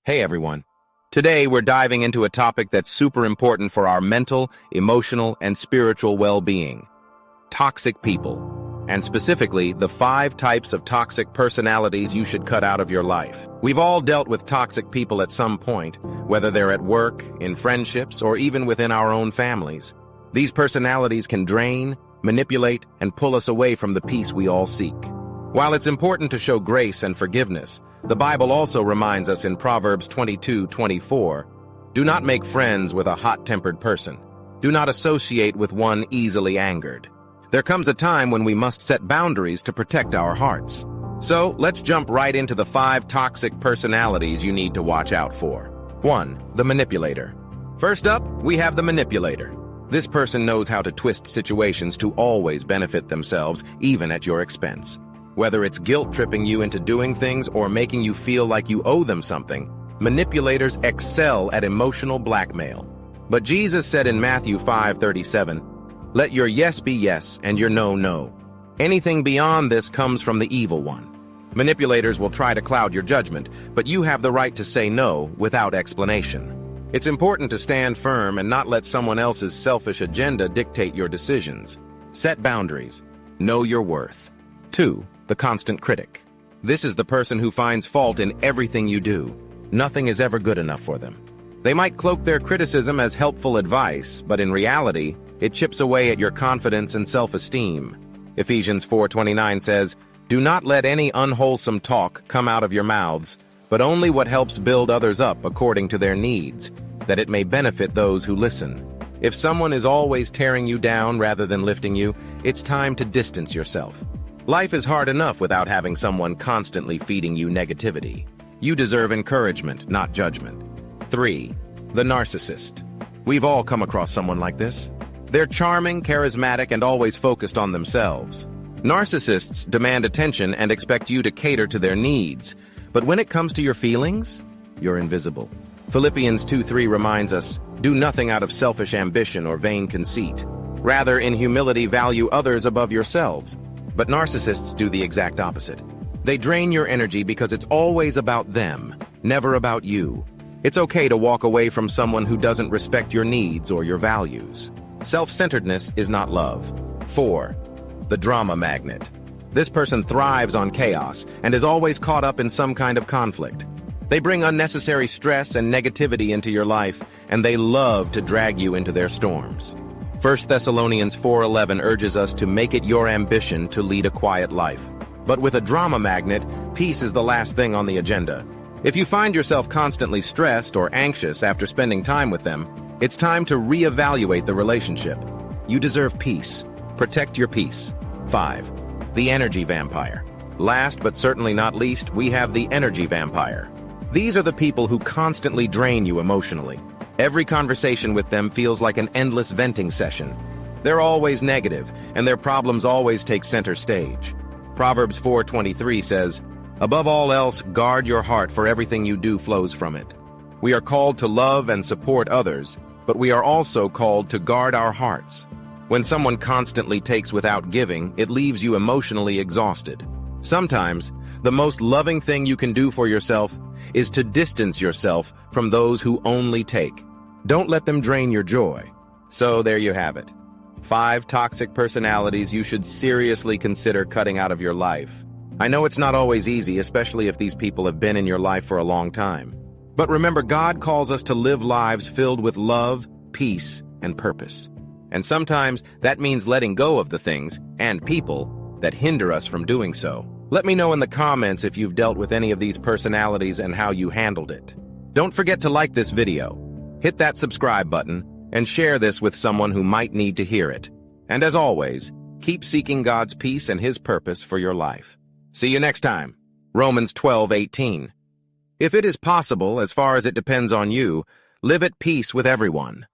Hey everyone. Today we're diving into a topic that's super important for our mental, emotional, and spiritual well-being. Toxic people. And specifically, the 5 types of toxic personalities you should cut out of your life. We've all dealt with toxic people at some point, whether they're at work, in friendships, or even within our own families. These personalities can drain, manipulate, and pull us away from the peace we all seek. While it's important to show grace and forgiveness, the Bible also reminds us in Proverbs 22:24, "Do not make friends with a hot-tempered person. Do not associate with one easily angered." There comes a time when we must set boundaries to protect our hearts. So, let's jump right into the 5 toxic personalities you need to watch out for. 1. The manipulator. First up, we have the manipulator. This person knows how to twist situations to always benefit themselves, even at your expense. Whether it's guilt-tripping you into doing things or making you feel like you owe them something, manipulators excel at emotional blackmail. But Jesus said in Matthew 5:37, "Let your yes be yes and your no, no. Anything beyond this comes from the evil one." Manipulators will try to cloud your judgment, but you have the right to say no without explanation. It's important to stand firm and not let someone else's selfish agenda dictate your decisions. Set boundaries. Know your worth. 2. The constant critic. This is the person who finds fault in everything you do. Nothing is ever good enough for them. They might cloak their criticism as helpful advice, but in reality, it chips away at your confidence and self-esteem. Ephesians 4:29 says, "Do not let any unwholesome talk come out of your mouths, but only what helps build others up according to their needs, that it may benefit those who listen." If someone is always tearing you down rather than lifting you, it's time to distance yourself. Life is hard enough without having someone constantly feeding you negativity. You deserve encouragement, not judgment. 3. The narcissist. We've all come across someone like this. They're charming, charismatic, and always focused on themselves. Narcissists demand attention and expect you to cater to their needs. But when it comes to your feelings, you're invisible. Philippians 2:3 reminds us, "Do nothing out of selfish ambition or vain conceit. Rather, in humility, value others above yourselves." But narcissists do the exact opposite. They drain your energy because it's always about them, never about you. It's okay to walk away from someone who doesn't respect your needs or your values. Self-centeredness is not love. 4. The drama magnet. This person thrives on chaos and is always caught up in some kind of conflict. They bring unnecessary stress and negativity into your life, and they love to drag you into their storms. 1 Thessalonians 4:11 urges us to make it your ambition to lead a quiet life. But with a drama magnet, peace is the last thing on the agenda. If you find yourself constantly stressed or anxious after spending time with them, it's time to reevaluate the relationship. You deserve peace. Protect your peace. 5. The energy vampire. Last but certainly not least, we have the energy vampire. These are the people who constantly drain you emotionally. Every conversation with them feels like an endless venting session. They're always negative, and their problems always take center stage. Proverbs 4:23 says, "Above all else, guard your heart, for everything you do flows from it." We are called to love and support others, but we are also called to guard our hearts. When someone constantly takes without giving, it leaves you emotionally exhausted. Sometimes, the most loving thing you can do for yourself is to distance yourself from those who only take. Don't let them drain your joy. So there you have it. 5 toxic personalities you should seriously consider cutting out of your life. I know it's not always easy, especially if these people have been in your life for a long time. But remember, God calls us to live lives filled with love, peace, and purpose. And sometimes that means letting go of the things and people that hinder us from doing so. Let me know in the comments if you've dealt with any of these personalities and how you handled it. Don't forget to like this video, hit that subscribe button, and share this with someone who might need to hear it. And as always, keep seeking God's peace and His purpose for your life. See you next time. Romans 12:18. If it is possible, as far as it depends on you, live at peace with everyone.